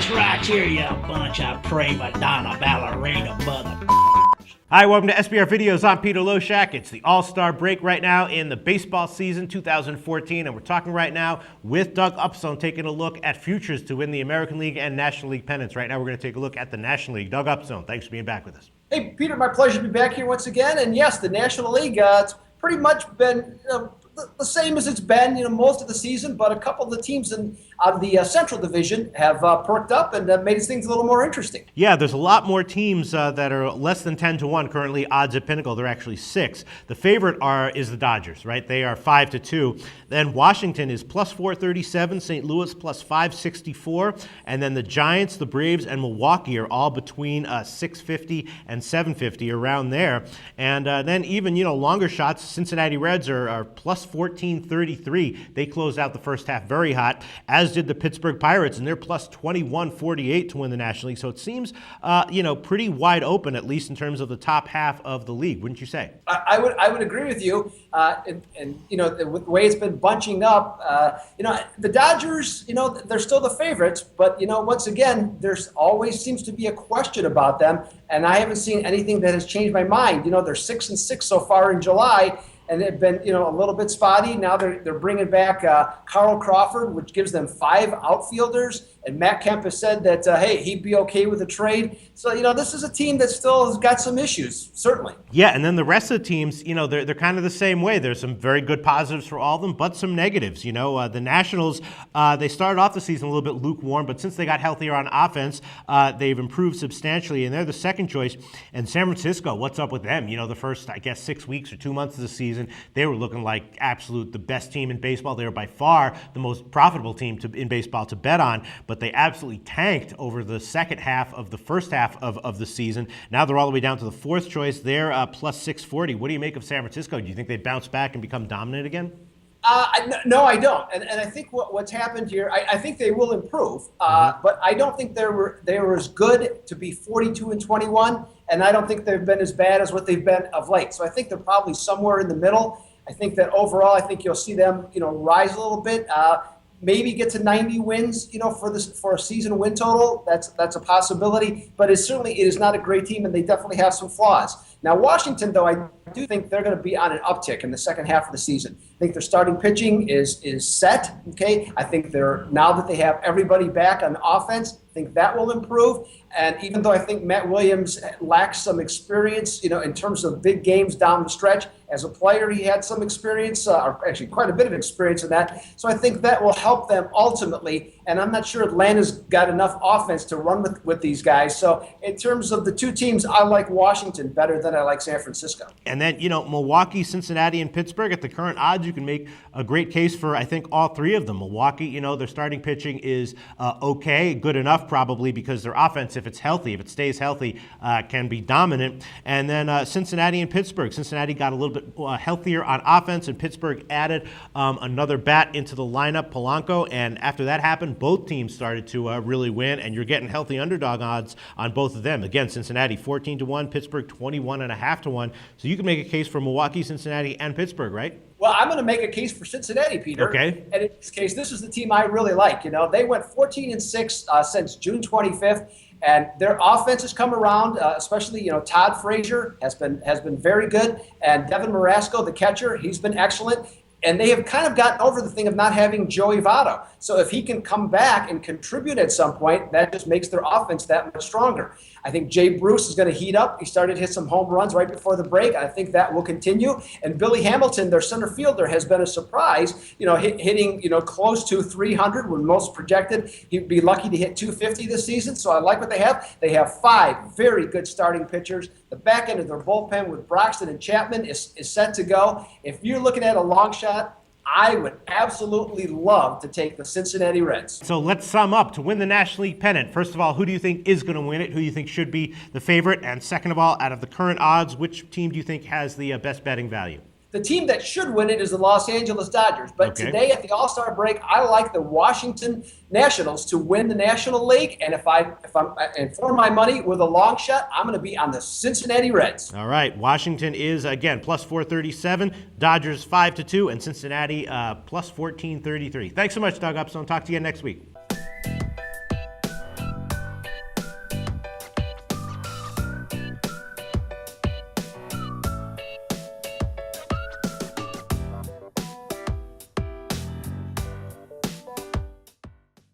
this right here, you bunch of prima donna ballerina mother. Hi, welcome to SBR Videos. I'm Peter Loshak. It's the All-Star break right now in the baseball season 2014, and we're talking right now with Doug Upstone, taking a look at futures to win the American League and National League pennants. Right now, we're going to take a look at the National League. Doug Upstone, thanks for being back with us. Hey, Peter, my pleasure to be back here once again. And yes, the National League, it's pretty much been the same as it's been, most of the season. But a couple of the teams out of the Central Division have perked up and made things a little more interesting. Yeah, there's a lot more teams that are less than 10-1 currently. Odds at Pinnacle, they're actually 6. The favorite is the Dodgers, right? They are 5-2. Then Washington is plus 437. St. Louis plus 564, and then the Giants, the Braves, and Milwaukee are all between 650 and 750, around there. And then even longer shots, Cincinnati Reds are plus 1433. They closed out the first half very hot, as did the Pittsburgh Pirates, and they're plus 2148 to win the National League. So it seems pretty wide open, at least in terms of the top half of the league, wouldn't you say? I would agree with you. And with the way it's been bunching up, the Dodgers, they're still the favorites, but once again, there's always seems to be a question about them, and I haven't seen anything that has changed my mind. They're 6-6 so far in July, and they've been, a little bit spotty. Now they're bringing back Carl Crawford, which gives them 5 outfielders. And Matt Kemp has said that, hey, he'd be okay with a trade. So, this is a team that still has got some issues, certainly. Yeah, and then the rest of the teams, they're kind of the same way. There's some very good positives for all of them, but some negatives. The Nationals, they started off the season a little bit lukewarm, but since they got healthier on offense, they've improved substantially, and they're the second choice. And San Francisco, what's up with them? The first, 6 weeks or 2 months of the season, they were looking like the best team in baseball. They were by far the most profitable team in baseball to bet on, but they absolutely tanked over the second half of the first half of the season. Now they're all the way down to the fourth choice. They're plus 640. What do you make of San Francisco? Do you think they bounce back and become dominant again? No, I don't. And I think what's happened here, I think they will improve, but I don't think they were as good to be 42-21, and I don't think they've been as bad as what they've been of late. So I think they're probably somewhere in the middle. I think that overall, I think you'll see them, rise a little bit. Maybe get to 90 wins, for a season win total. That's a possibility, but it is not a great team, and they definitely have some flaws. Now, Washington, though, I do think they're going to be on an uptick in the second half of the season. I think their starting pitching is set. Okay, I think now that they have everybody back on offense, I think that will improve. And even though I think Matt Williams lacks some experience, in terms of big games down the stretch, as a player he had some experience, or actually quite a bit of experience in that. So I think that will help them ultimately. And I'm not sure Atlanta's got enough offense to run with these guys. So in terms of the two teams, I like Washington better than I like San Francisco. And then, Milwaukee, Cincinnati, and Pittsburgh, at the current odds, you can make a great case for, I think, all three of them. Milwaukee, their starting pitching is okay, good enough probably, because their offense, if it stays healthy, can be dominant. And then Cincinnati and Pittsburgh. Cincinnati got a little bit healthier on offense, and Pittsburgh added another bat into the lineup, Polanco, and after that happened, both teams started to really win, and you're getting healthy underdog odds on both of them. Again, Cincinnati 14-1, Pittsburgh 21.5-1. So you can make a case for Milwaukee, Cincinnati, and Pittsburgh, right? Well, I'm going to make a case for Cincinnati, Peter. Okay. And in this case, this is the team I really like. They went 14-6 since June 25th. And their offense has come around, especially, Todd Frazier has been very good. And Devin Marasco, the catcher, he's been excellent. And they have kind of gotten over the thing of not having Joey Votto. So if he can come back and contribute at some point, that just makes their offense that much stronger. I think Jay Bruce is going to heat up. He started to hit some home runs right before the break. I think that will continue. And Billy Hamilton, their center fielder, has been a surprise, hitting, close to 300 when most projected. He'd be lucky to hit 250 this season. So I like what they have. They have 5 very good starting pitchers. The back end of their bullpen with Broxton and Chapman is set to go. If you're looking at a long shot, I would absolutely love to take the Cincinnati Reds. So let's sum up. To win the National League pennant, first of all, who do you think is going to win it? Who do you think should be the favorite? And second of all, out of the current odds, which team do you think has the best betting value? The team that should win it is the Los Angeles Dodgers. But today at the All-Star break, I like the Washington Nationals to win the National League. And if I'm for my money with a long shot, I'm going to be on the Cincinnati Reds. All right. Washington is, again, plus 437, Dodgers 5-2, and Cincinnati plus 1433. Thanks so much, Doug Upstone. Talk to you next week.